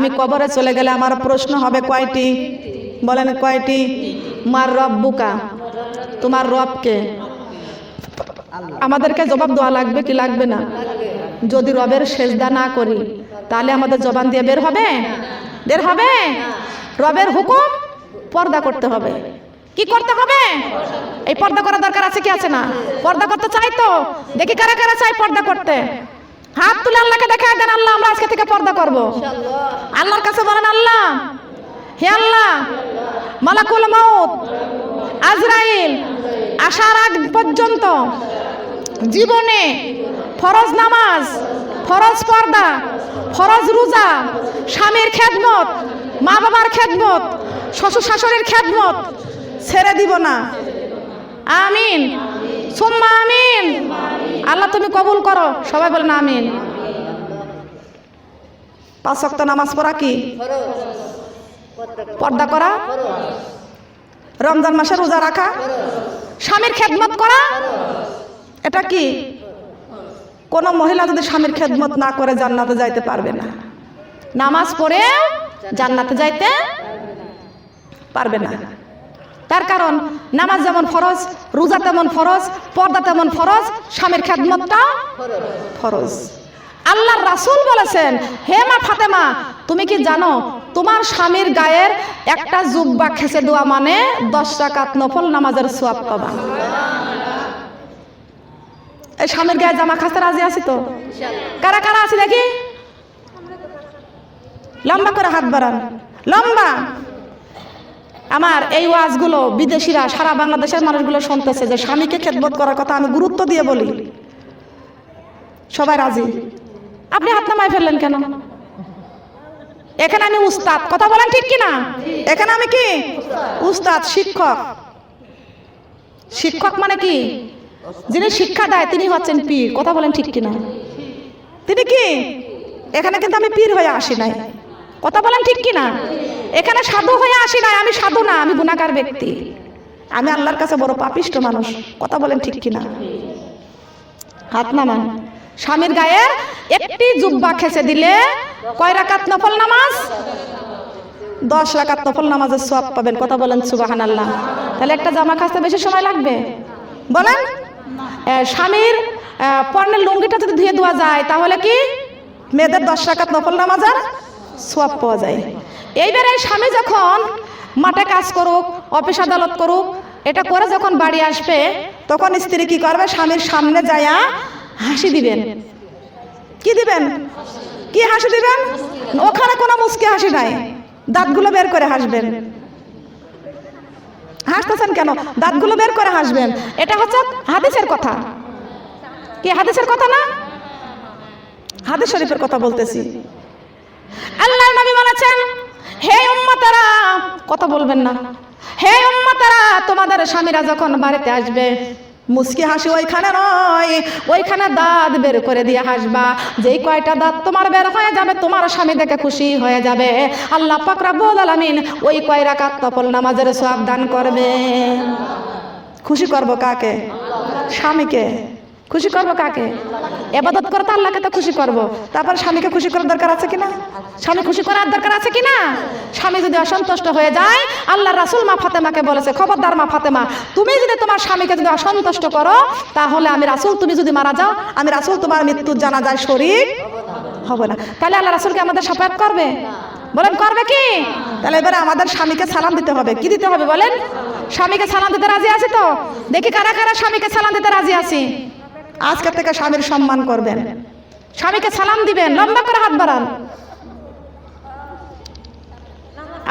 আমি কবরে চলে গেলে আমার প্রশ্ন হবে কয়টি? বলেন কয়টি? মার রব্বুকা, তোমার রবকে। আমাদেরকে জবাব দেওয়া লাগবে কি লাগবে না? যদি রবের সেজদা না করি তাহলে আমাদের জবান দিয়ে বের হবে? বের হবে? রবের হুকুম পর্দা করতে হবে। কি করতে হবে? এই পর্দা করার দরকার আছে কি আছে না? পর্দা করতে চাই তো? দেখি কারা কারা চাই পর্দা করতে। হাত তুলে আল্লাহকে দেখায় দেন, আল্লাহ আমরা আজকে থেকে পর্দা করব। আল্লাহর কাছে বলেন, আল্লাহ, হে আল্লাহ, মালাকুল মউত আজরাইল আসার আগ পর্যন্ত জীবনে ফরজ নামাজ, ফরজ পর্দা, ফরজ রোজা, স্বামীর খেদমত, মা বাবার খেদমত, শ্বশুর শাশুড়ির খেদমত ছেড়ে দিব না। আমিন সুম্মা আমিন। আল্লাহ তুমি কবুল করো। সবাই বলেন আমিন। 5 ওয়াক্ত নামাজ পড়া কি? পর্দা করা। রমজান মাসে রোজা রাখা, স্বামীর খেদমত করা, এটা কি? কোন মহিলা যদি স্বামীর খেদমত না করে জান্নাতে যাইতে পারবে না। নামাজ পড়ে জান্নাতে যাইতে পারবে না। তার কারণ নামাজ যেমন ফরজ, রোজা তেমন ফরজ, পর্দা তেমন ফরজ, স্বামীর খেদমতটা ফরজ। আল্লাহর রাসূল বলেছেন, হে মা ফাতেমা, তুমি কি জানো তোমার স্বামীর গায়ের একটা জুব্বা খেসে দেওয়া মানে 10 রাকাত নফল নামাজের সওয়াব পাবা। এই স্বামীর গায়ে জামা খাসতে রাজি আছি তো? কারা কারা আছে দেখি? লম্বা করে হাত বাড়ান, লম্বা। আমার এই ওয়াজগুলো বিদেশিরা, সারা বাংলাদেশের মানুষগুলো শুনতেছে যে স্বামীকে খেদমত করার কথা আমি গুরুত্ব দিয়ে বলি। সবাই রাজি? আপনি হাত নামায় ফেললেন কেন? এখানে আমি উস্তাদ, কথা বলেন ঠিক কিনা? এখানে আমি কি? উস্তাদ, শিক্ষক। শিক্ষক মানে কি? যিনি শিক্ষা দেয় তিনি হচ্ছেন পীর, কথা বলেন ঠিক কিনা? তিনি কি? এখানে কিন্তু আমি পীর হয়ে আসি নাই, কথা বলেন ঠিক কিনা? এখানে সাধু হয়ে আসি নাই, আমি সাধু না, আমি গুনাহগার ব্যক্তি, আমি আল্লাহর কাছে বড় পাপিষ্ঠ মানুষ, কথা বলেন ঠিক কিনা? হাত নামান। স্বামীর গায়ে একটি জুব্বা খেসে দিলে কয় রাকাত নফল নামাজ? 10 রাকাত নফল নামাজের সওয়াব পাবেন, কথা বলেন সুবহানাল্লাহ। তাহলে একটা জামা কাচতে বেশি সময় লাগবে? বলেন। স্বামীর পরনের লুঙ্গিটা যদি ধুয়ে দেওয়া যায় তাহলে কি মেয়েদের 10 রাকাত নফল নামাজের সওয়াব পাওয়া যায়। এইবারে স্বামী যখন মাঠে কাজ করুক, অফিস আদালত করুক, এটা করে যখন বাড়ি আসবে তখন স্ত্রী কি করবে? স্বামীর সামনে যায়া হাসি দিবেন। কি দিবেন? কি হাসি দিবেন? ওখানে কোনো মুস্কি হাসি নাই, দাঁতগুলো বের করে হাসবেন। হাসতেছেন কেন? দাঁতগুলো বের করে হাসবেন। এটা হচ্ছে হাদিসের কথা। কি হাদিসের কথা না? হাদিস শরীফের কথা বলতেছি। আল্লাহর নবী বলেছেন, হে উম্মতেরা, কথা বলবেন না, হে উম্মতেরা, তোমাদের স্বামীরা যখন বাড়িতে আসবে মুস্কি হাসি ওইখানে নয়, ওইখানে দাঁত বের করে দিয়ে হাসবা। যেই কয়টা দাঁত তোমার বের হয়ে যাবে তোমার স্বামী দেখে খুশি হয়ে যাবে। আল্লাহ পাক রব্বুল আলামিন ওই কয় রাকাত নফল নামাজের সওয়াব দান করবে। খুশি করব কাকে? স্বামীকে। খুশি করব কাকে? ইবাদত করতে আল্লাহকে তো খুশি করব, তারপর স্বামীকে খুশি করার দরকার আছে কিনা? স্বামী খুশি করার দরকার আছে কিনা? স্বামী যদি অসন্তুষ্ট হয়ে যায়, আল্লাহর রাসূল মা ফাতেমাকে বলেছে, খবরদার মা ফাতেমা, তুমি যদি তোমার স্বামীকে যদি অসন্তুষ্ট করো তাহলে আমি রাসূল, তুমি যদি মারা যাও আমি রাসূল তোমার মৃত্যুর জানাজায় শরীক হব না। তাহলে আল্লাহ রাসূলকে আমাদের শাফায়াত করবে? বলেন করবে কি? তাহলে এবারে আমাদের স্বামীকে সালাম দিতে হবে। কি দিতে হবে বলেন? স্বামীকে সালাম দিতে রাজি আছি তো? দেখি কারা কারা স্বামীকে সালাম দিতে রাজি আছি। আজকে থেকে স্বামীর সম্মান করবেন, স্বামীকে সালাম দিবেন। লম্বা করে হাত বাড়ান।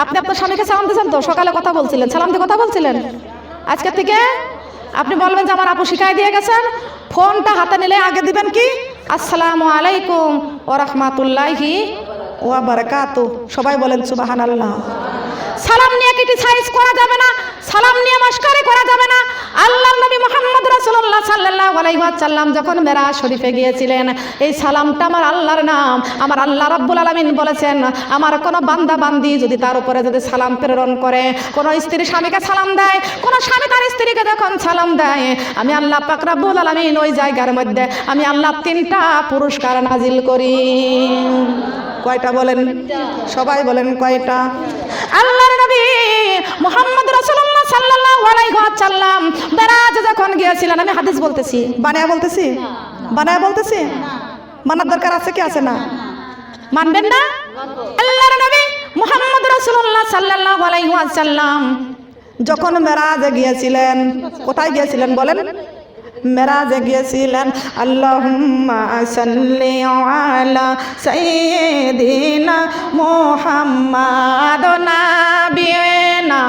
আপনি আপনার স্বামীকে সালাম দিয়েছেন তো? সকালে কথা বলছিলেন, সালাম দিয়ে কথা বলছিলেন। আজকে থেকে আপনি বলবেন যে আমার আপু শিখাই দিয়ে গেছেন। ফোনটা হাতে নিলে আগে দিবেন কি? আসসালামু আলাইকুম ওয়া রাহমাতুল্লাহি ওয়া বারাকাতুহু। সবাই বলেন সুবহানাল্লাহ। সালাম নিয়ে ক্রিটিসাইজ করা যাবে না, সালাম নিয়ে মস্করি করা যাবে না। আল্লাহর নবী মুহাম্মদ রাসূলুল্লাহ সাল্লাল্লাহু আলাইহি ওয়াসাল্লাম যখন মেরাজ শরীফে গিয়েছিলেন, এই সালামটা আমার আল্লাহর নাম। আমার আল্লাহ রাব্বুল আলামিন বলেছেন, আমার কোনো বান্দা বান্দি যদি তার উপরে যদি সালাম প্রেরণ করে, কোনো স্ত্রী স্বামীকে সালাম দেয়, কোনো স্বামী তার স্ত্রীকে যখন সালাম দেয়, আমি আল্লাহ পাক রব্বুল আলামিন ওই জায়গার মধ্যে আমি আল্লাহ 3টা পুরস্কার নাজিল করি। কয়টা বলেন? সবাই বলেন কয়টা? আল্লাহর নবী মুহাম্মদ রাসূলুল্লাহ সাল্লাল্লাহু আলাইহি ওয়াসাল্লাম মেরাজ যখন গিয়েছিলেন, আমি হাদিস বলতেছি, বানায়া বলতেছি, বানায়া বলতেছি, মানার দরকার আছে কি আছে না? মানবেন না? আল্লাহর নবী মুহাম্মদ রাসূলুল্লাহ সাল্লাল্লাহু আলাইহি ওয়াসাল্লাম যখন মেরাজে গিয়েছিলেন, কোথায় গিয়েছিলেন বলেন? মেরাজে গিয়েছিলেন। আল্লাহুম্মা সাল্লি আলা সাইয়্যিদিনা মুহাম্মাদ নাবিয়িনা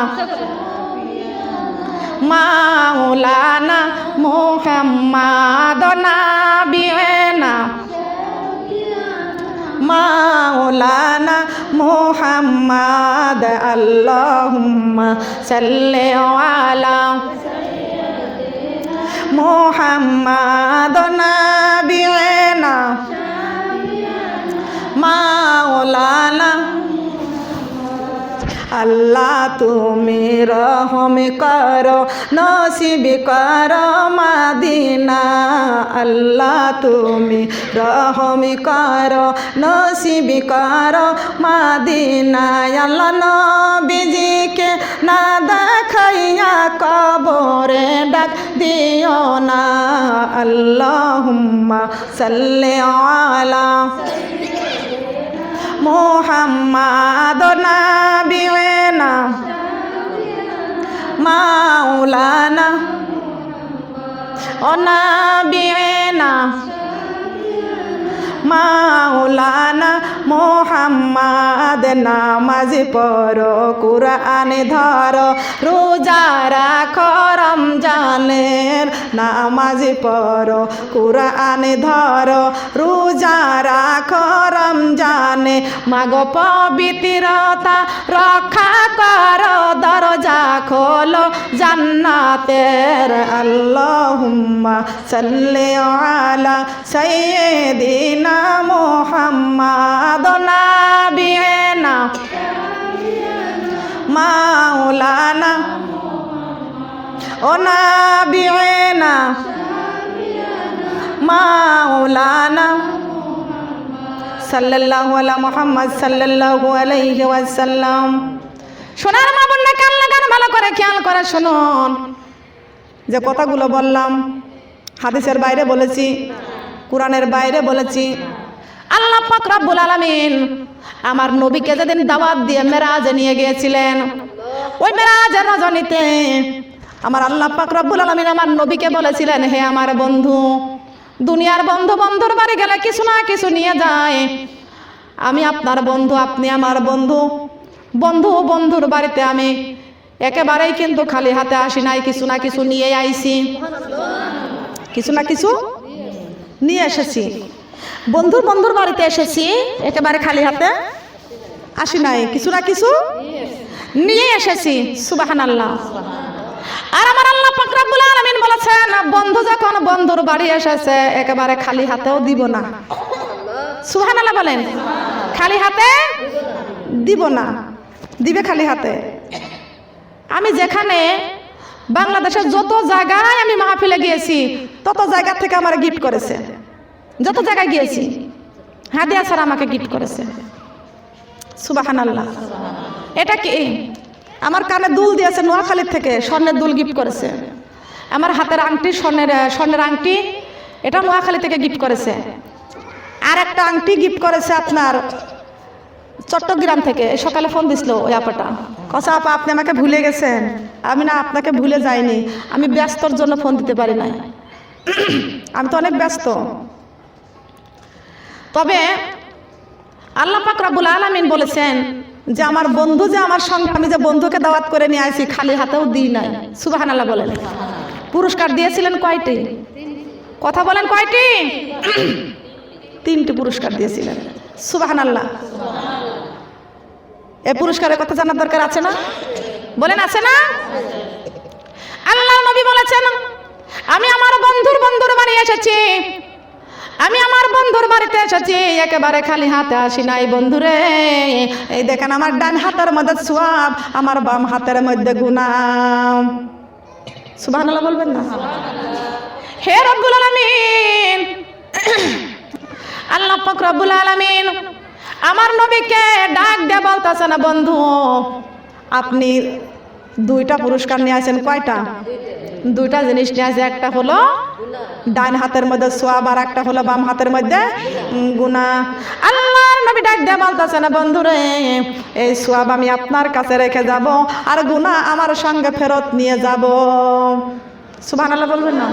মাওলানা মুহাম্মাদ নাবিয়িনা মাওলানা মুহাম্মাদ। আল্লাহুম্মা সাল্লি আলা মুহাম্মাদ নাবিয়িনা মাওলানা। আল্লাহ তুমি রহম করো, নসিব করো মাদিনা। আল্লাহ তুমি রহম করো, নসিব করো মাদিনা। আল্লাহ নবীজিকে না দেখাইয়া কবরে ডাক দিও না। আল্লাহুম্মা সাল্লি আলা মুহাম্মাদ নাবিয়িনা মাওলানা ও নাবিয়িনা মাওলানা মুহাম্মাদ। নামাজ পড়ো, কুরআন ধরো, রোজা রাখো রমজানের। নামাজ পড়ো, কুরআন ধরো, রোজা রাখো রমজানে। মাগো পবিত্রতা রক্ষা করো, দরজা খোলো জান্নাতের। আল্লাহুম্মা সাল্লি আলা সাইয়্যিদিনা মুহাম্মাদ নাবিয়িনা মাওলানা ও নাবিয়িনা মাওলানা সাল্লাল্লাহু আলা মুহাম্মদ সাল্লাল্লাহু আলাইহি ওয়াসাল্লাম। সোনার মা বোনরা কান লাগান, ভালো করে খেয়াল করে শুনুন। যে কথাগুলো বললাম হাদিসের বাইরে বলেছি, কোরআনের বাইরে বলেছি। আল্লাহ পাক রব্বুল আলামিন আমার নবীকে যেদিন দাওয়াত দিয়ে মেরাজে নিয়ে গিয়েছিলেন, ওই মেরাজের রজনীতে আমার আল্লাহ পাক রব্বুল আলামিন আমার নবীকে বলেছিলেন, হে আমার বন্ধু, দুনিয়ার বন্ধু বন্ধুর বাড়ি গেলে কিছু না কিছু নিয়ে যায়। আমি আপনার বন্ধু, আপনি আমার বন্ধু। বন্ধু বন্ধুর বাড়িতে আমি একেবারেই কিন্তু খালি হাতে আসি নাই, কিছু না কিছু নিয়ে আইছি, কিছু না কিছু নিয়ে এসেছি। বন্ধুর বন্ধুর বাড়িতে এসেছি, একেবারে খালি হাতে আসি নাই, কিছু না কিছু নিয়ে এসেছি। সুবহানাল্লাহ। আর আমার আল্লাহ পাক রব্বুল আলামিন বলেছেন, বন্ধু যখন বন্ধুর বাড়ি এসেছে একেবারে খালি হাতেও দিব না। সুবহানাল্লাহ বলেন। খালি হাতে দিব না, দিবে খালি হাতে। আমি যেখানে বাংলাদেশের যত জায়গায় আমি মাহফিলে গিয়েছি, তত জায়গা থেকে আমার গিফট করেছে। যত জায়গায় গিয়েছি হাদিয়া ছাড়া আমাকে গিফট করেছে। সুবহানাল্লাহ। এটা কি? আমার কানে দুল দিয়েছে নোয়াখালীর থেকে, স্বর্ণের দুল গিফট করেছে। আমার হাতের আংটি স্বর্ণের আংটি, এটা নোয়াখালী থেকে গিফট করেছে। আর একটা আংটি গিফট করেছে আপনার চট্টগ্রাম থেকে। সকালে ফোন দিছিল ওই আপাটা, কসা আপা আপনি আমাকে ভুলে গেছেন। আমি না, আপনাকে ভুলে যাইনি, আমি ব্যস্তর জন্য ফোন দিতে পারি নাই, আমি তো অনেক ব্যস্ত। তবে আল্লাহ পাক রব্বুল আলামিন বলেছেন যে আমার বন্ধু, যে আমার সঙ্গে আমি যে বন্ধুকে দাওয়াত করে নিয়ে আসি, খালি হাতেও দিই নাই। সুবহানাল্লাহ বলেন। পুরস্কার দিয়েছিলেন কয়টি? কথা বলেন কয়টি? 3টি পুরস্কার দিয়েছিলেন। সুবহানাল্লাহ। এই পুরস্কারের কথা জানার দরকার আছে না? বলেন আছে না? আল্লাহ নবী বলেছেন, আমি আমার বন্ধুর বাড়ি এসেছি, আমি আমার বন্ধুর বাড়িতে এসেছি, একেবারে খালি হাতে আসি নাই বন্ধুরে। এই দেখেন আমার ডান হাতের মধ্যে সওয়াব, আমার বাম হাতের মধ্যে গুনাহ। সুবহানাল্লাহ বলবেন না? হে রব্বুল আলামিন, আল্লাহ পাক রব্বুল আলামিন আমার নবীকে ডাক দিয়ে বলতেছেন, বন্ধু আপনি দুইটা পুরস্কার নিয়ে আসেন। কয়টা? দুইটা জিনিস নিয়ে আসে। একটা হলো ডান হাতের মধ্যে সওয়াব, আর একটা হলো বাম হাতের মধ্যে গুনাহ। আল্লাহর নবী ডাক দিয়ে বলতেছেন, বন্ধুরে এই সওয়াব আমি আপনার কাছে রেখে যাব, আর গুনাহ আমার সঙ্গে ফেরত নিয়ে যাব। সুবহানাল্লাহ বলবেন না?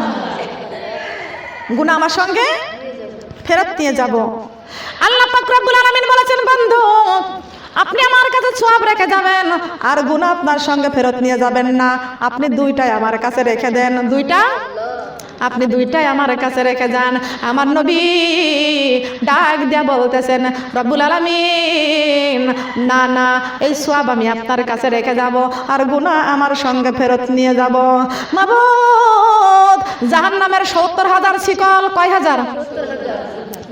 গুনাহ আমার সঙ্গে ফেরত নিয়ে যাব। আল্লাহ পাক রব্বুল আলামিন বলেছেন, বন্ধু আপনি আমার কাছে সওয়াব রেখে যাবেন, আর গুনাহ আপনার সঙ্গে ফেরত নিয়ে যাবেন না। আপনি দুইটাই আমার কাছে রেখে দেন। দুইটা আপনি দুইটাই আমার কাছে রেখে যান। আমার নবী ডাক দিয়া বলতেছেন, রব্বুল আলামিন না না, এই সওয়াব আমি আপনার কাছে রেখে যাব, আর গুনাহ আমার সঙ্গে ফেরত নিয়ে যাব। মাবুদ জাহান্নামের ৭০,০০০ শিকল। কয় হাজার?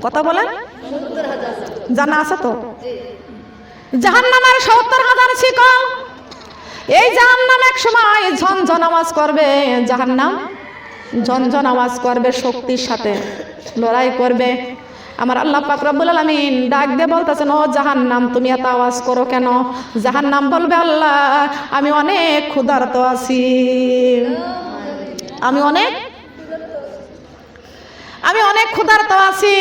কথা বলেন, জানা আছে তো? জাহান্নামের ৭০,০০০ শিকল। এই জাহান্নাম এক সময় ঝনঝন আওয়াজ করবে, জাহান্নাম ঝনঝন আওয়াজ করবে, শক্তির সাথে লড়াই করবে। আমার আল্লাহ পাক রব্বুল আলামিন ডাক দিয়ে বলতেছেন, ও জাহান্নাম তুমি এত আওয়াজ করো কেন? জাহান্নাম বলবে, আল্লাহ আমি অনেক ক্ষুধার্ত আছি, আমি অনেক ক্ষুধার্ত আছি।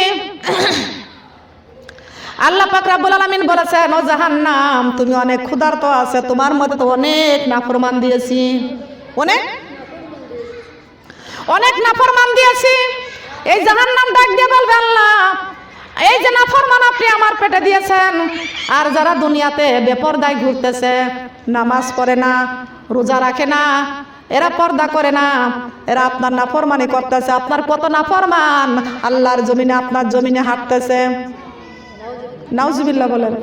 আল্লাহ পাক রব্বুল আলামিন বলেছেন, ও জাহান্নাম তুমি অনেক ক্ষুধার্ত আছে, তোমার মধ্যে তো অনেক নাফরমান দিয়েছি, অনেক নাফরমান দিয়েছি। এই জাহান্নাম ডাক দিয়ে বলবে, আল্লাহ এই যে নাফরমান আপনি আমার পেটে দিয়েছেন, আর যারা দুনিয়াতে বেপরদায় ঘুরতেছে, নামাজ পড়ে না, রোজা রাখে না, এরা পর্দা করে না, এরা আপনার নাফরমানি করতেছে। আপনার কত নাফরমান আল্লাহর জমিনে, আপনার জমিনে হাঁটতেছে। নাউজুবিল্লাহ বলেন।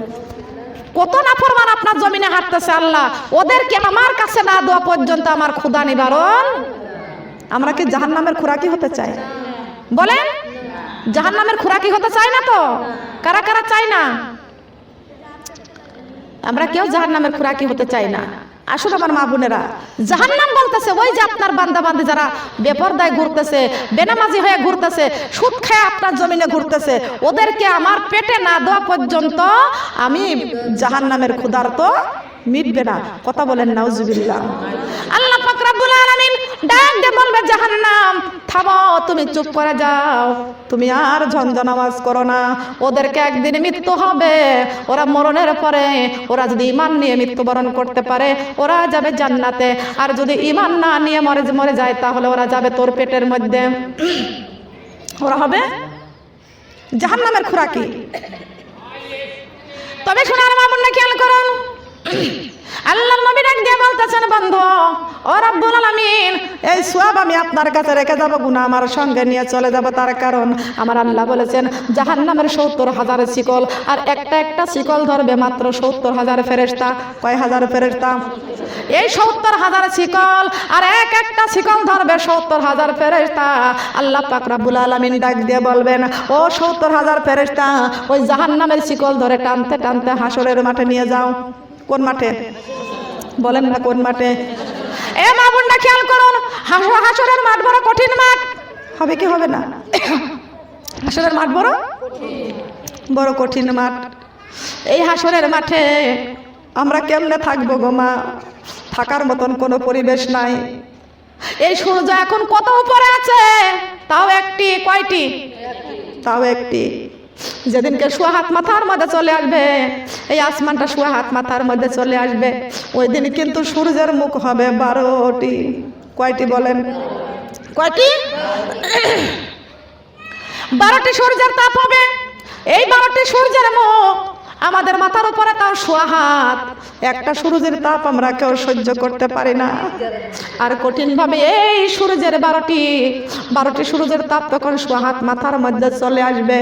কত নাফরমান আপনার জমিনে হাঁটতেছে। আল্লাহ ওদেরকে আমার কাছে না দেওয়া পর্যন্ত আমার ক্ষুধা নিবারণ। আমরা কি জাহান্নামের খোরাকি হতে চাই? বলেন, জাহান্নামের খোরাকি হতে চাই না তো? কারা কারা চাই না? আমরা কেউ জাহান্নামের খোরাকি হতে চাই না। আসলে আমার মা বোনেরা, জাহান্নাম বলতেছে ওই যে আপনার বান্দা বান্দি যারা বেপরদায় ঘুরতেছে, বেনামাজি হয়ে ঘুরতেছে, সুদ খেয়ে আপনার জমিনে ঘুরতেছে, ওদেরকে আমার পেটে না দেওয়া পর্যন্ত আমি জাহান্নামের ক্ষুধার্ত মিটবে না। কথা বলেন নাউজুবিল্লাহ। আল্লাহ পাক রব্বুল আলামিন ডাক দিয়ে বলবে, জাহান্নাম থামো, তুমি চুপ করে যাও, তুমি আর ঝনঝন আওয়াজ করো না। ওদেরকে একদিন মৃত্যু হবে, ওরা মরণের পরে ওরা যদি ঈমান নিয়ে মৃত্যুবরণ করতে পারে ওরা যাবে জান্নাতে, আর যদি ঈমান না নিয়ে মরে যায় তাহলে ওরা যাবে তোর পেটের মধ্যে, ওরা হবে জাহান্নামের খোরাকি। তবে শোনার মা বোনরা খেয়াল করুন, আল্লাহর নবী ডাক দিয়ে বলতেছেন, বন্ধু ও রব্বুল আলামিন এই সওয়াব আমি আপনার কাছে রেখে যাব, গুনাহ আমার সঙ্গে নিয়ে চলে যাব। তার কারণ আমার আল্লাহ বলেছেন, জাহান্নামের ৭০,০০০ শিকল, আর একটা একটা শিকল ধরবে মাত্র ৭০,০০০ ফেরেশতা। কয় হাজার ফেরেশতা? এই ৭০,০০০ শিকল, আর এক একটা শিকল ধরবে ৭০,০০০ ফেরেশতা। আল্লাহ পাক রব্বুল আলামিন ডাক দিয়ে বলবেন, ও ৭০,০০০ ফেরেশতা ওই জাহান্নামের শিকল ধরে টানতে টানতে হাসরের মাঠে নিয়ে যাও। কোন মাঠে? বলেন না কোন মাঠে? এ মা বোনরা খেয়াল করুন, হাসরের মাঠ বড় কঠিন মাঠ। হবে কি হবে না? হাসরের মাঠ বড় কঠিন মাঠ। এই হাসরের মাঠে আমরা কেমনে থাকবো গো মা? থাকার মতন কোনো পরিবেশ নাই। এই সূর্য এখন কত উপরে আছে, তাও একটি। কয়টি? তাও একটি। যেদিনকে সোয়া হাত মাথার মধ্যে চলে আসবে, এই আসমানটা সোয়া হাত মাথার মধ্যে চলে আসবে, ওই দিন কিন্তু সূর্যের মুখ হবে 12টি। কয়টি বলেন? কয়টি? 12টি সূর্যের তাপ হবে। এই 12টি সূর্যের মুখ আমাদের মাথার উপরে তাও শোয়া হাত, একটা সূর্যের তাপ আমরা কেউ সহ্য করতে পারি না। আর কঠিন ভাবে এই সূর্যের 12টি সূর্যের তাপ তখন শোয়া হাত মাথার মধ্যে চলে আসবে।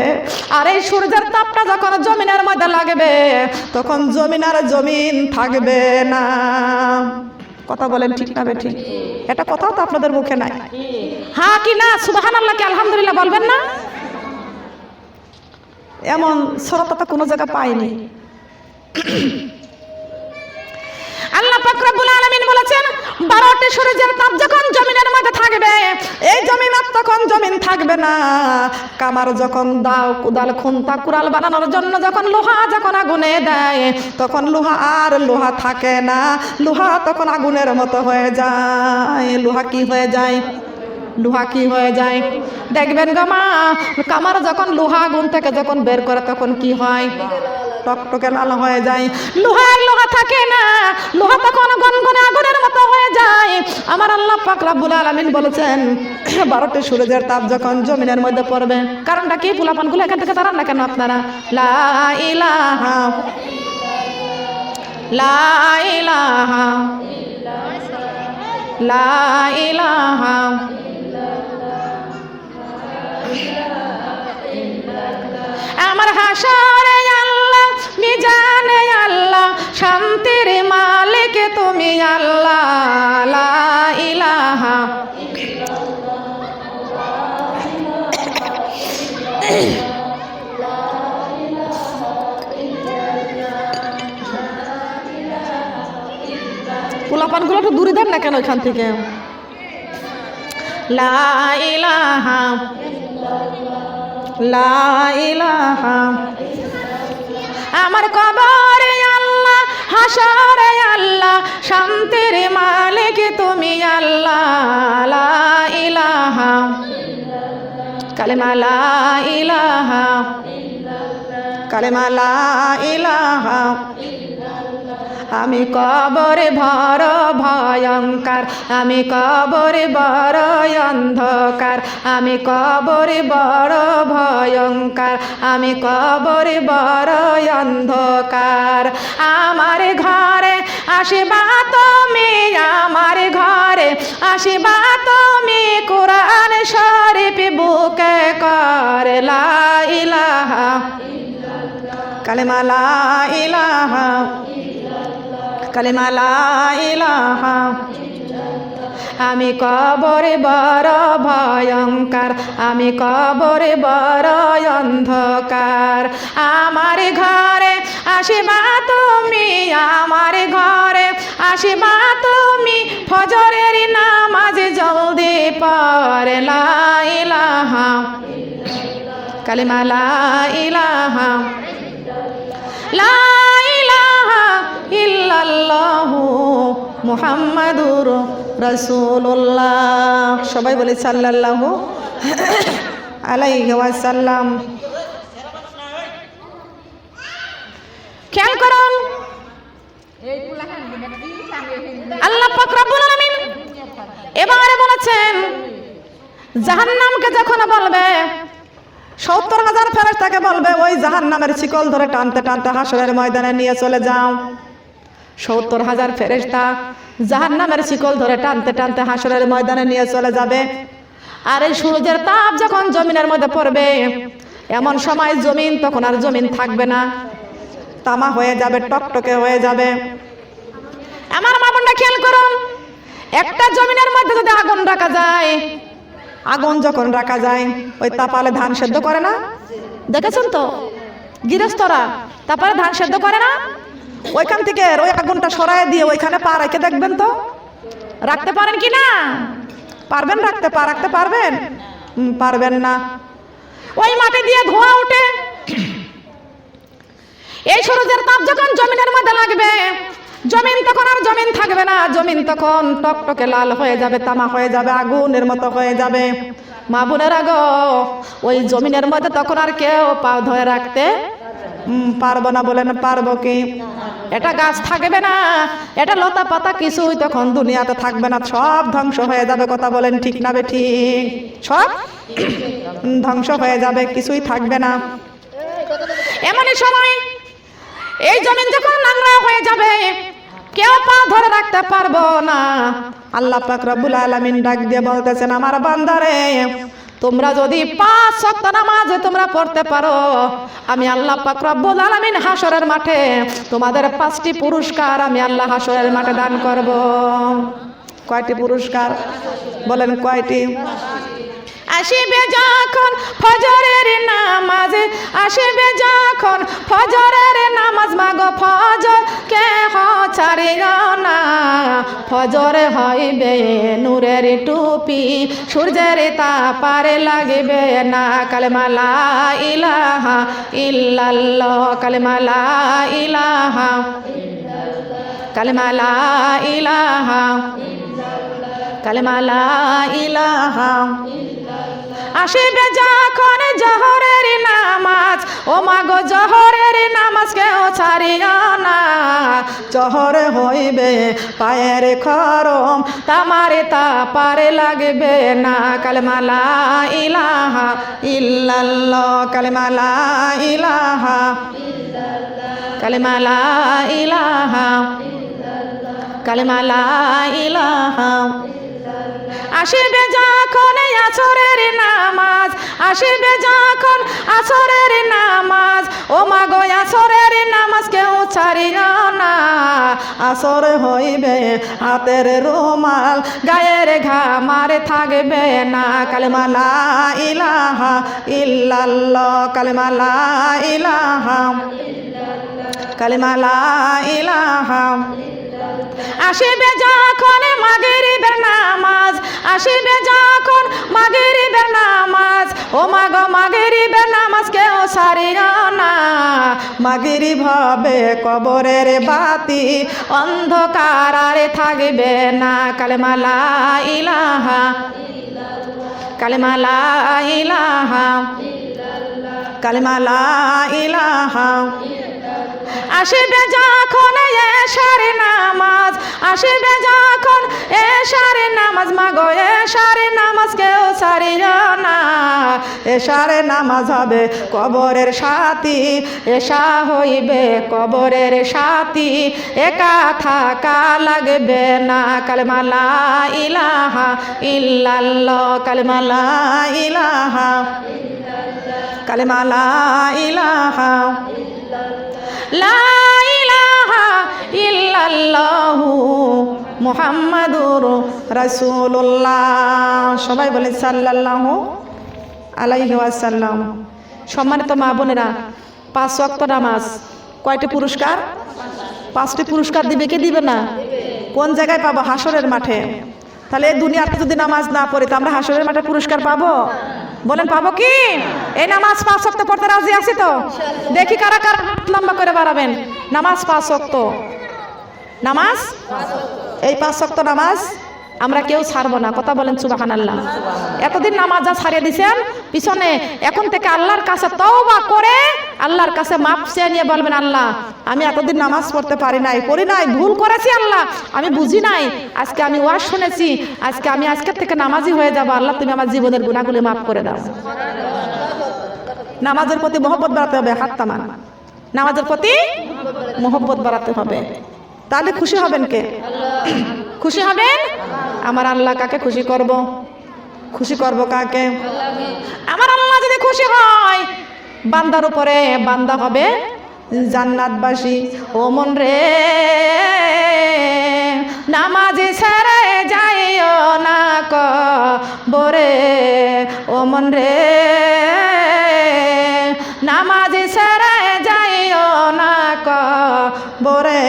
আর এই সূর্যের তাপটা যখন জমিনের মধ্যে লাগবে তখন জমিন আর জমিন থাকবে না। কথা বলেন ঠিক না বেঠিক? এটা কথাও তো আপনাদের মুখে নাই। হ্যাঁ কি না? সুবহানাল্লাহ কি আলহামদুলিল্লাহ বলবেন না? এমন সরলতা তো কোনো জায়গা পাইনি। আল্লাহ পাক রব্বুল আলামিন বলেছেন 12টি সূর্যের তাপ যখন জমিনের মধ্যে থাকবে এই জমিন আর তখন জমিন থাকবে না। কামার যখন দাও কুদাল খুন্তা কুড়াল বানানোর জন্য যখন লোহা যখন আগুনে দেয় তখন লোহা আর লোহা থাকে না, লোহা তখন আগুনের মতো হয়ে যায়। লোহা কি হয়ে যায়? লোহা কি হয়ে যায়? দেখবেন গো মা, কামার যখন লোহা আগুন থেকে যখন বের করে তখন কি হয়? টকটকে লাল হয়ে যায়। লোহা থাকে না, লোহা তখন গনগনে আগুনের মতো হয়ে যায়। আমার আল্লাহ পাক রব্বুল আলামিন বলেছেন 12টি সূর্যের তাপ যখন জমিনের মধ্যে পড়বে, কারণটা কি? পোলাপানগুলো এখান থেকে দাঁড়ান না কেন আপনারা? লা ইলাহা লা ইলাহা লা ইলাহা আমার হাসরে আল্লাহ, মিজানে আল্লাহ, শান্তির মালিক তুমি আল্লাহ। লা ইলাহা পোলাপানগুলো একটু দূরে দেন না কেন এখান থেকে? লা ইলাহা লা ইলাহা আমার কবরে আল্লাহ, হাসরে আল্লাহ, শান্তির মালিক তুমি আল্লাহ। লা ইলাহা কালেমা লা ইলাহা কালেমা লা ইলাহা আমি কবরে বড় ভয়ঙ্কর, আমি কবরে বড় অন্ধকার, আমি কবরে বড় ভয়ঙ্কর, আমি কবরে বড় অন্ধকার। আমার ঘরে আসিবা তুমি, আমার ঘরে আসিবা তুমি, কোরআন শরীফ বুকে কর লা ইলাহা কালেমা লা ইলাহা কালেমা লা ইলাহা আমি কবরে বড় ভয়ঙ্কর, আমি কবরে বড় অন্ধকার। আমার ঘরে আসিবা তুমি, আমার ঘরে আসিবা তুমি, ফজরের নামাজ জলদি পড় লা ইলাহা কালেমা লা ইলাহা লা ইলাহা ইল্লাল্লাহু মুহাম্মাদুর রাসূলুল্লাহ। সবাই বলে সাল্লাল্লাহু আলাইহি ওয়াসাল্লাম। খেয়াল করুন, আল্লাহ পাক রব্বুল আলামিন এবারে বলেছেন জাহান্নামকে যখন বলবে 70,000 ফেরেশতাকে বলবে ওই জাহান্নামের শিকল ধরে টানতে টানতে হাসরের ময়দানে নিয়ে চলে যাও। 70,000 ফেরেশতা জাহান্নামের শিকল ধরে টানতে টানতে হাসরের ময়দানে নিয়ে চলে যাবে। আর এই সূর্যের তাপ যখন জমিনের মধ্যে পড়বে এমন সময় জমিন তখন আর জমিন থাকবে না, তামা হয়ে যাবে, টকটকে হয়ে যাবে। আমার মা বোনরা খেয়াল করুন, একটা জমিনের মধ্যে যদি আগুন রাখা যায়, আগুন যখন রাখা যায় ওই তাপালে ধান সেদ্ধ করে না? দেখেছেন তো গৃহস্থরা তারপরে ধান সেদ্ধ করে না? ওইখান থেকে ওই আগুনটা সরায় দিয়ে ওইখানে পা রেখে দেখবেন তো রাখতে পারেন কি না? পারবেন রাখতে? পা রাখতে পারবেন? পারবেন না। ওই মাটি দিয়ে ধোঁয়া উঠে। এই সূর্যের তাপ যখন জমিনের মধ্যে লাগবে জমিন তখন আর জমিন থাকবে না, জমিন তখন টকটকে লাল হয়ে যাবে, তামা হয়ে যাবে, আগুনের মতো হয়ে যাবে। মা বোনেরা গো, ওই জমিনের মধ্যে তখন আর কেউ পা ধরে রাখতে পারবো না। বলেন পারবো কি? এটা গাছ থাকবে না, এটা লতা পাতা কিছুই তখন দুনিয়াতে থাকবে না, সব ধ্বংস হয়ে যাবে। কথা বলেন ঠিক না বেঠিক? সব ধ্বংস হয়ে যাবে, কিছুই থাকবে না। এমনই সময় এই জমিন যখন নোংরা হয়ে যাবে, কেউ পা ধরে রাখতে পারবো না। আল্লাহ পাক রব্বুল আলামিন ডাক দিয়ে বলতেছেন, আমার বান্দারে তোমরা যদি 5 ওয়াক্ত নামাজ তোমরা পড়তে পারো, আমি আল্লাহ পাক রব্বুল আলামিন হাসরের মাঠে তোমাদের 5টি পুরস্কার আমি আল্লাহ হাসরের মাঠে দান করব। কয়টি পুরস্কার বলেন, কয়টি? আসিবে যখন ফজরের নামাজ, আসিবে যখন ফজরের নামাজ, মাগো ফজর কেহ ছাড়িও না। ফজর হইবে নূরের টুপি, সূর্যের তাপারে লাগবে না। কালেমা লা ইলাহা ইল্লাল্লাহ, কালেমা লা ইলাহা, কালেমা লা ইলাহা, কালেমা লা ইলাহা। আসিবে যখন জোহরের নামাজ, ও মাগো জোহরের নামাজ কেউ ছাড়িও না। জোহর হইবে পায়ের খরম, তামারে তাপারে লাগবে না। কালেমা লা ইলাহা ইল্লাল্লাহ, কালেমা লা ইলাহা, কালেমা লা ইলাহা, কালেমা লা ইলাহা। আসিবে যখন আসরের নামাজ, আসিবে যখন আসরের নামাজ, ও মাগো আসরের নামাজ কেউ ছাড়িও না। আসর হইবে হাতের রুমাল, গায়ের ঘামার থাকবে না। কালেমা লা ইলাহা ইল্লাল্লাহ, কালেমা লা ইলাহা, কালেমা লা ইলাহা। আসিবে যখন মাগরিবের নামাজ, আসিবে যখন মাগরিবের নামাজ, ও মাগো মাগরিবের নামাজ কেউ ছাড়িও না। মাগরিব হবে কবরের বাতি, অন্ধকার আর থাকবে না। কালেমা লা ইলাহা, কালেমা লা ইলাহা, কালেমা লা ইলাহা। আসিবে যখন এশার নামাজ, আসিবে যখন এশার নামাজ, মাগো এশার নামাজ কেউ ছাড়িও না। এশার নামাজ হবে কবরের সাথী, এশা হইবে কবরের সাথী, একা থাকা লাগবে না। কালেমা লা ইলাহা ইল্লাল্লাহ, কালেমা লা ইলাহা, কালেমা লা ইলাহা, লা ইলাহা ইল্লাল্লাহু মুহাম্মাদুর রাসূলুল্লাহ। সবাই বলে সাল্লাল্লাহু আলাইহি ওয়াসাল্লাম। সম্মানিত মা বোনেরা, 5 ওয়াক্ত নামাজ কয়টি পুরস্কার? 5টি পুরস্কার দিবে কি দিবে না? কোন জায়গায় পাবো? হাসরের মাঠে। তাহলে এই দুনিয়াতে যদি নামাজ না পড়ি, তো আমরা হাসরের মাঠে পুরস্কার পাবো? বলেন পাবো কি? এই নামাজ 5 ওয়াক্ত পড়তে রাজি আছি তো? দেখি কারা কারা হাত লম্বা করে বাড়াবেন। নামাজ 5 ওয়াক্ত, নামাজ এই 5 ওয়াক্ত নামাজ আমরা কেউ ছাড়বো না। কথা বলেন সুবহানাল্লাহ। এতদিন নামাজ যা ছাড়িয়ে দিয়েছেন পিছনে, এখন থেকে আল্লাহর কাছে তওবা করে আল্লাহর কাছে মাপ চেয়ে নিয়ে বলবেন, আল্লাহ আমি এতদিন নামাজ পড়তে পারি নাই, করি নাই, ভুল করেছি আল্লাহ, আমি বুঝি নাই, আজকে আমি ওয়াজ শুনেছি, আজকে আমি আজকের থেকে নামাজি হয়ে যাব। আল্লাহ তুমি আমার জীবনের গুনাহগুলো মাফ করে দাও। নামাজের প্রতি মহব্বত বাড়াতে হবে। হাত তামান। নামাজের প্রতি মহব্বত বাড়াতে হবে। তাহলে খুশি হবেন কে? খুশি হবেন? আমার আল্লাহ কাকে খুশি করব? খুশি করব কাকে? আমার আল্লাহ যদি খুশি হয়, বান্দার উপরে বান্দা হবে জান্নাতবাসী। ও মন রে নামাজি ছেড়ে যাইও না কবরে, ও মন রে নামাজি ছেড়ে যাইও না কবরে।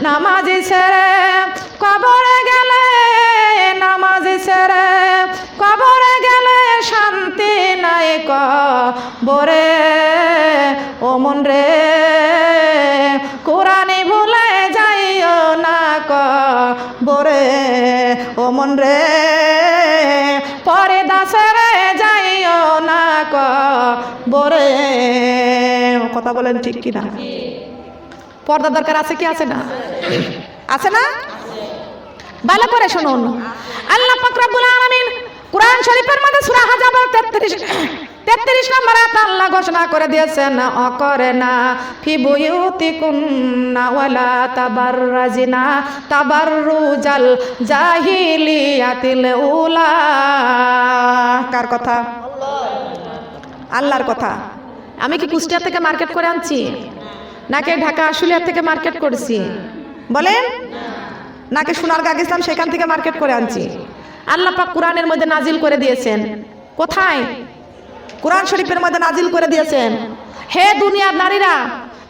নামাজি ছেড়ে কবরে গেলে, নামাজি ছেড়ে কবরে গেলে শান্তি নাই কবরে। ও মন রে কোরআনি ভুলে যাইও না কবরে। ও মন রে পর্দা ছেড়ে যাইও না কবরে। কথা বলেন ঠিক কিনা? পর্দা দরকার আছে কি আছে না? আছে না? ভালো করে শুনুন। আল্লাহ পাক রব্বুল আলামিন কুরআন শরীফের মধ্যে সূরা হাজাব 33 নম্বর আয়াতে আল্লাহ ঘোষণা করে দিয়েছেন অকরেনা ফি বুয়ুতিকুন্না ওয়ালা তাবাররাজিনা তাবাররুজাল জাহিলিয়াতিল উলা। কার কথা? আল্লাহর কথা। আমি কি কুষ্টিয়া থেকে মার্কেট করে আনছি, নাকি ঢাকা আশুলিয়া থেকে মার্কেট করেছি বলেন, নাকি সোনারগাঁ গেছিলাম সেখান থেকে মার্কেট করে আনছি? আল্লাহ পাক কোরআনের মধ্যে নাজিল করে দিয়েছেন। কোথায়? কোরআন শরীফের মধ্যে নাজিল করে দিয়েছেন, হে দুনিয়ার নারীরা,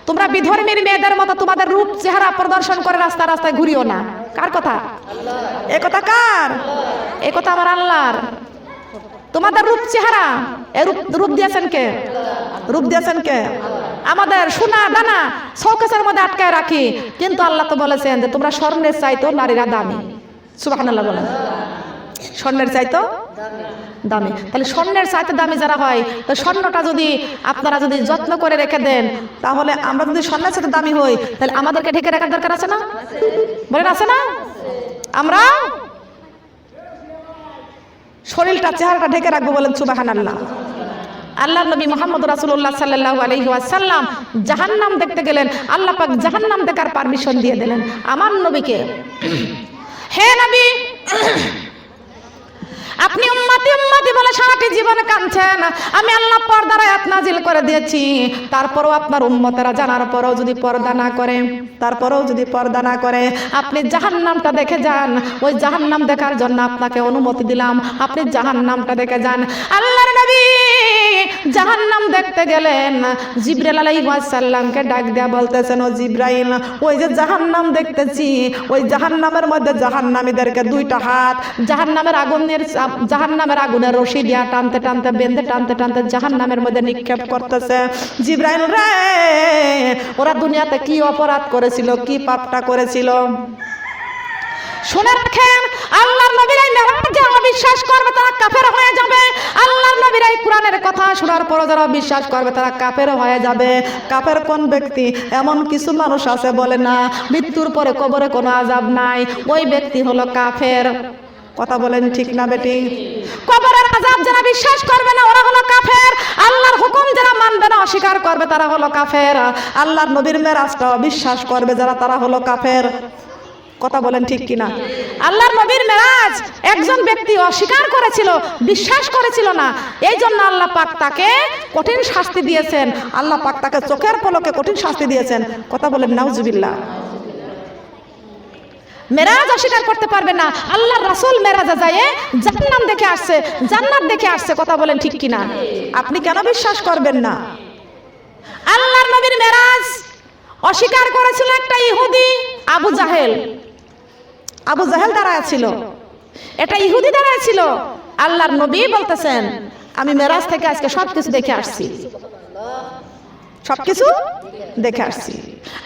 তোমরা বিধর্মীর মেয়েদের মতো তোমাদের রূপ চেহারা প্রদর্শন করে রাস্তায় রাস্তায় ঘুরিও না। কার কথা? এ কথা কার? এ কথা আমার আল্লাহর। তোমাদের রূপ চেহারা, এ রূপ দিয়েছেন কে? রূপ দিয়েছেন কে? আমাদের সোনা দানা শোকেসের মধ্যে আটকায় রাখি, কিন্তু আল্লাহ তো বলেছেন যে তোমরা স্বর্ণের চাইতো নারীরা দামি। সুবহানাল্লাহ বলেন। স্বর্ণের চাইতো দামি। তাহলে স্বর্ণের চাইতে দামি যারা হয়, তো স্বর্ণটা যদি আপনারা যদি যত্ন করে রেখে দেন, তাহলে আমরা যদি স্বর্ণের সাথে দামি হই, তাহলে আমাদেরকে ঢেকে রাখার দরকার আছে না? বলেন আছে না? আমরা শরীরটা চেহারাটা ঢেকে রাখবো, বলেন সুবহানাল্লাহ। আল্লাহর নবী মুহাম্মদ রাসূলুল্লাহ সাল্লাল্লাহু আলাইহি ওয়াসাল্লাম জাহান্নাম দেখতে গেলেন, আল্লাহ পাক জাহান্নাম দেখার পারমিশন দিয়ে দিলেন আমার নবীকে। হে নবী, আপনি উম্মতি উম্মতি বলে সারাটি জীবন কাঁদছেন, আমি আল্লাহ পর্দার আয়াত নাজিল করে দিয়েছি, তারপরেও আপনার উম্মতেরা জানার পরেও যদি পর্দা না করে, তারপরেও যদি পর্দা না করে, আপনি জাহান্নামটা দেখে যান। ওই জাহান্নাম দেখার জন্য আপনাকে অনুমতি দিলাম, আপনি জাহান্নামটা দেখে যান। আল্লাহর নবী জাহান্নাম দেখতে গেলেন, জিবরাইল আলাইহিস সালামকে ডাক দেয়া বলতেছেন, ও জিবরাইল, ওই যে জাহান্নাম দেখতেছি, ওই জাহান্নামের মধ্যে জাহান্নামীদেরকে দুইটা হাত জাহান্নামের আগুনের রশি দিয়া টানতে টানতে বেঁধে টানতে টানতে জাহান্নামের মধ্যে নিক্ষেপ করতেছে। জিবরাইল রে, ওরা দুনিয়াতে কি অপরাধ করেছিল, কি পাপটা করেছিল? শুনে রাখেন, আল্লাহর নবীর এই মেরাজে যারা বিশ্বাস করবে তারা কাফের হয়ে যাবে। আল্লাহর নবীর এই কোরআনের কথা শোনার পর যারা বিশ্বাস করবে তারা কাফের হয়ে যাবে। কাফের কোন ব্যক্তি? এমন কিছু মানুষ আছে বলে না মৃত্যুর পরে কবরে কোনো আযাব নাই, ওই ব্যক্তি হলো কাফের। কথা বলেন ঠিক না বেটি? কবরের আযাব যারা বিশ্বাস করবে না ওরা হলো কাফের। আল্লাহর হুকুম যারা মানবে না, অস্বীকার করবে, তারা হলো কাফের। আল্লাহর নবীর মেরাজটা বিশ্বাস করবে যারা, তারা হলো কাফের। কথা বলেন ঠিক কিনা? আল্লাহর নবীর মেরাজ একজন ব্যক্তি অস্বীকার করেছিল, বিশ্বাস করেছিল না, এই জন্য আল্লাহ পাক তাকে কঠিন শাস্তি দিয়েছেন। আল্লাহ পাক তাকে চোখের পলকে কঠিন শাস্তি দিয়েছেন। কথা বলেন নাউজুবিল্লাহ। মেরাজ অস্বীকার করতে পারবে না। আল্লাহর রাসূল মেরাজে যায় জাহান্নাম দেখে আসছে, জান্নাত দেখে আসছে। কথা বলেন ঠিক কিনা? আপনি কেন বিশ্বাস করবেন না? আল্লাহর নবীর মেরাজ অস্বীকার করেছিল একটা ইহুদি, আবু জাহেল। আবু জাহেল দাঁড়ায় ছিল, এটা ইহুদি দাঁড়ায় ছিল। আল্লাহর নবী বলতেছেন, আমি মেরাজ থেকে আজকে সবকিছু দেখে আসছি, সবকিছু দেখে আসছি।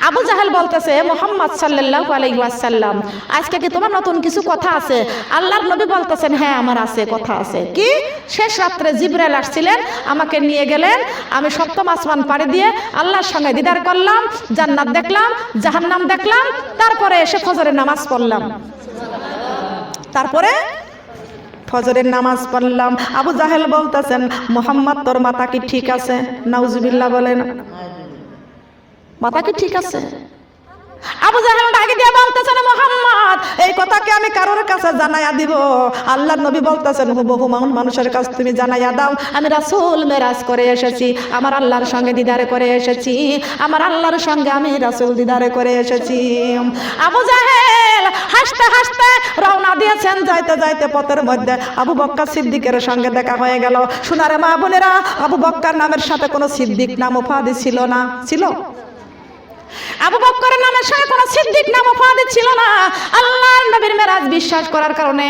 আবু জাহেল বলতেছে, মুহাম্মদ সাল্লাল্লাহু আলাইহি ওয়াসাল্লাম, আজকে কি তোমার নতুন কিছু কথা আছে? আল্লাহর নবী বলতেছেন, হ্যাঁ আমার আছে, কথা আছে। কি? শেষ রাত্রে জিবরাইল আসছিলেন, আমাকে নিয়ে গেলেন, আমি সপ্তম আসমান পাড়ি দিয়ে আল্লাহর সঙ্গে দিদার করলাম, জান্নাত দেখলাম, জাহান্নাম দেখলাম, তারপরে এসে ফজরের নামাজ পড়লাম, তারপরে ফজরের নামাজ পড়লাম। আবু জাহেল বলতেছেন, মুহাম্মদ তোর মাথা কি ঠিক আছে? নাউজুবিল্লাহ বলেন, মাথা কি ঠিক আছে? আবু জাহেল ডাকে দিয়ে বলতেছেন, মুহাম্মদ এই কথা কি আমি কারোর কাছে জানাইয়া দিব? আল্লাহর নবী বলতেছেন, হুবহু মানুষের কাছে তুমি জানাইয়া দাও, আমি রাসূল মেরাজ করে এসেছি, আমার আল্লাহর সঙ্গে দিদারে করে এসেছি, আমার আল্লাহর সঙ্গে আমি রাসূল দিদারে করে এসেছি। আবু জাহেল হাসতে হাসতে রওনা দিয়েছেন। যাইতে যাইতে পথের মধ্যে আবু বকর সিদ্দিকের সঙ্গে দেখা হয়ে গেল। সোনারে মা বোনেরা, আবু বকর নামের সাথে কোনো সিদ্দিক নাম উপাধি ছিল না। ছিল? আবু বকরের নামের সাথে কোনো সিদ্দিক নাম উপাধি ছিল না। আল্লাহর নবীর মেরাজ বিশ্বাস করার কারণে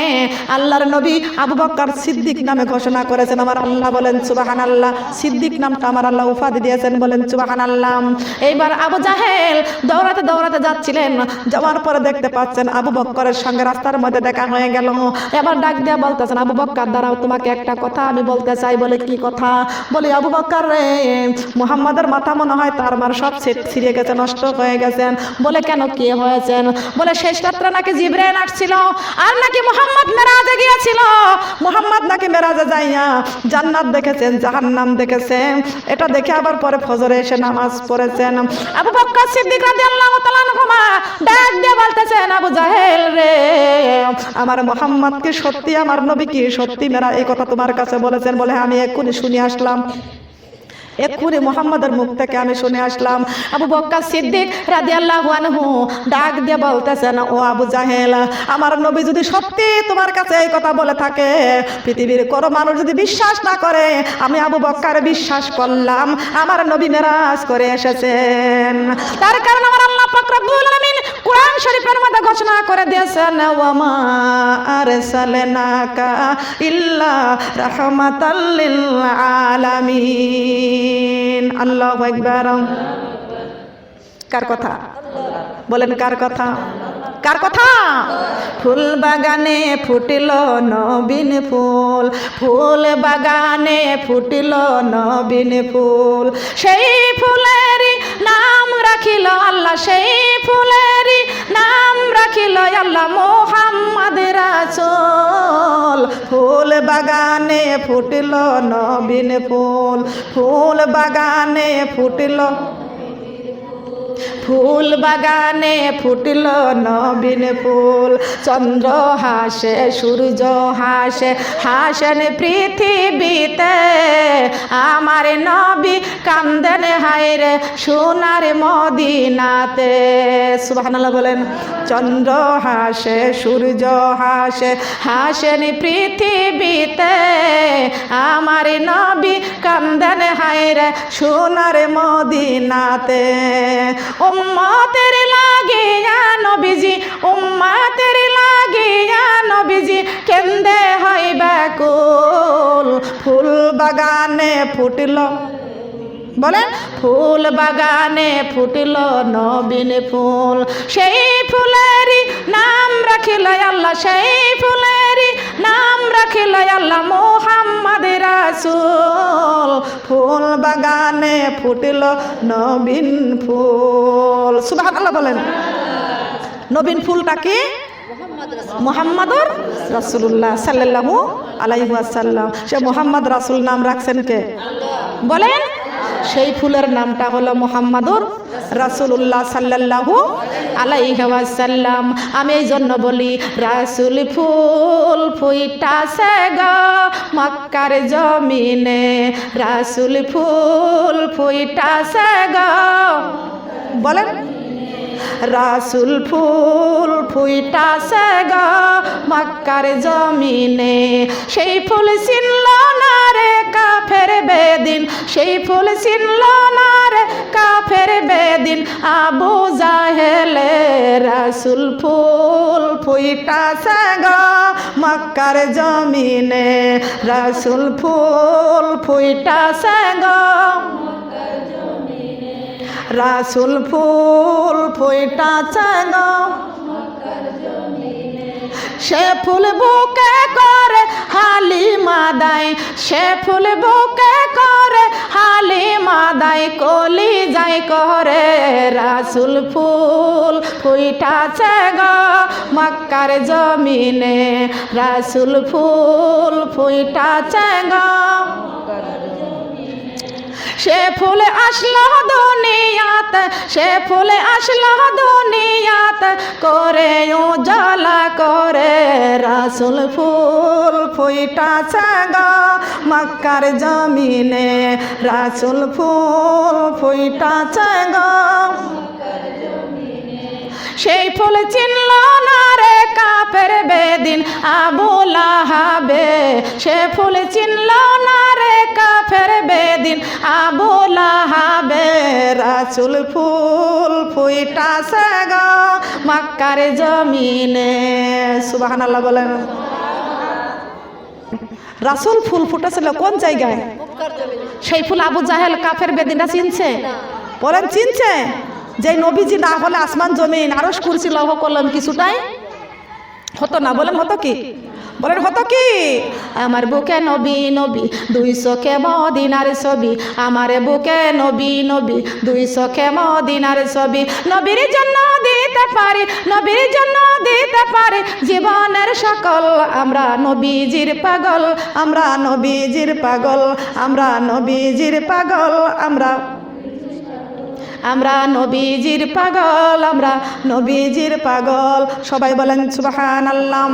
আল্লাহর নবী আবু বকর সিদ্দিক নামে ঘোষণা করেছেন। আমার আল্লাহ বলেন সুবহানাল্লাহ। সিদ্দিক নামটা আমার আল্লাহ উপাধি দিয়েছেন, বলেন সুবহানাল্লাহ। এইবার আবু জাহেল দৌড়াতে দৌড়াতে যাচ্ছিলেন, যাওয়ার পরে দেখতে পাচ্ছেন আবু বকরের সঙ্গে রাস্তার মধ্যে দেখা হয়ে গেল। এবার ডাক দিয়ে বলতেছেন, আবু বকর দাঁড়াও, তোমাকে একটা কথা আমি বলতে চাই। বলে কি কথা? বলি আবু বকর রে, মুহাম্মাদের মাথা মনে হয় তার মার সব ছিঁড়ে গেছে, নষ্ট হয়ে গেছেন। বলে কেন, কি হয়েছেন? বলে শেষ রাত্রে নাকি জিবরাইল আসছিল আর নাকি মুহাম্মদ মেরাজে গিয়েছিল। মুহাম্মদ নাকি মেরাজে যাইয়া জান্নাত দেখেছেন, জাহান্নাম দেখেছেন। এটা দেখে আবার পরে ফজরে এসে নামাজ পড়েছেন। আবু বকর সিদ্দিক রাদিয়াল্লাহু তাআলা আনহু ডাক দিয়ে বলতেছেন, আবু জাহেল রে, আমার মুহাম্মদ কি সত্যি, আমার নবী কি সত্যি মেরা এই কথা তোমার কাছে বলেছেন? বলে আমি এক্ষুনি শুনে আসলাম, এক্ষুনি মুহাম্মাদের মুখ থেকে আমি শুনে আসলাম। আবু বকর সিদ্দিক রাদিয়াল্লাহু আনহু ডাক দিয়ে বলতেছেন, ও আবু জাহেল, আমার নবী যদি সত্যি তোমার কাছে এই কথা বলে থাকে, পৃথিবীর কোনো মানুষ যদি বিশ্বাস না করে, আমি আবু বকর বিশ্বাস করলাম আমার নবী মেরাজ করে এসেছেন। তার কারণ আমার আল্লাহ পাক রব্বুল আলামিন কোরআন শরীফের মধ্যে ঘোষণা করে দিয়েছেন, ওয়া মা আরসালনাকা ইল্লা রাহমাতাল লিল আলামিন। আল্লাহু আকবার। কার কথা বলেন? কার কথা? কার কথা? ফুল বাগানে ফুটিল নবীন ফুল, ফুল বাগানে ফুটিল নবীন ফুল, সেই ফুলেরই নাম রাখিল আল্লাহ, সেই ফুলেরই নাম রাখিল আল্লাহ মুহাম্মদ রাসূল। ফুল বাগানে ফুটিল নবীন ফুল, ফুল বাগানে ফুটিল, ফুল বাগানে ফুটিল নবীন ফুল। চন্দ্র হাসে, সূর্য হাসে, হাসেন পৃথিবীতে, আমার নবী কান্দেন হায়রে সোনার মদিনাতে। সুবহানাল্লাহ বলেন। চন্দ্র হাসে, সূর্য হাসে, হাসেন পৃথিবীতে, আমার নবী কান্দেন হায়রে সোনার মদিনাতে। উম্মতের লাগিয়া নবীজি, উম্মতের লাগিয়া নবীজি কেন্দে হয় ব্যাকুল। ফুল বাগানে ফুটিল, বলেন, ফুল বাগানে ফুটিল নবীন ফুল, সেই ফুলেরই নাম রাখিল আল্লাহ, সেই ফুলেরই নাম রাখিল আল্লাহ মুহাম্মদ রাসূল। ফুল বাগানে ফুটিল নবীন ফুল। সুবহানাল্লাহ বলেন। নবীন ফুলটা কি? মুহাম্মাদুর রাসূলুল্লাহ সাল্লাল্লাহু আলাইহি ওয়াসাল্লাম। সে মুহাম্মদ রাসূল নাম রাখছেন কে? বলেন। সেই ফুলের নামটা হলো মুহাম্মাদুর রাসূলুল্লাহ সাল্লাল্লাহু আলাইহি ওয়াসাল্লাম। আমি এই জন্য বলি, রাসূল ফুল ফুইটাছে গো মক্কার জমিনে, রাসূল ফুল ফুইটাছে গো, বলেন, রাসূল ফুল ফুইটাছে গো মক্কার জমিনে। সেই ফুল চিনল না রে কাফের বেদিন, সেই ফুল চিনল না রে কাফের বেদিন আবু জাহেলে। রাসূল ফুল ফুইটাছে গো মক্কার জমিনে, রাসূল ফুল ফুইটাছে গো, রাসূল ফুল ফুইটাছে গো। সে ফুল বুকে করে হালিমা দাই, সে ফুল বুকে করে হালিমা দাই, কলি যাই করে। রাসূল ফুল ফুইটাছে গো মক্কার জমিনে, রাসূল ফুল ফুইটাছে গো। সে ফুল আসলো দুনিয়াতে, সে ফুল আসলো দুনিয়াতে করে উজালা করে। রাসূল ফুল ফুইটাছে গো মক্কার জমিনে, রাসূল ফুল ফুইটাছে গো। সেই ফুল চিনল না রে কাফের বেদিন আবু লাহাবে, সে ফুল চিনল না রে কাফের বেদিন আবু লাহাবে। রাসূল ফুল ফুইটাছে গো মক্কার জমিনে। সুবহানাল্লাহ বলেন। রাসূল ফুল ফুটেছিল কোন জায়গায়? সেই ফুল আবু জাহেল কাফের বেদিনরা চিনছে? বলেন, চিনছে? যে নবীজি না হলে আসমান জমিন আরশ কুরসি লৌহ কলম কিছুটাই হতো না, বলেন হতো কি? বলেন হতো কি? আমার বুকে নবী নবী, 200 মদিনার ছবি, আমার বুকে নবী নবী, 200 মদিনার ছবি। নবীর জন্য দিতে পারি, নবীর জন্য দিতে পারি জীবনের সকল। আমরা নবীজির পাগল, আমরা নবীজির পাগল, আমরা নবীজির পাগল, আমরা নবীজির পাগল, আমরা নবীজির পাগল। সবাই বলেন সুবহানাল্লাহ।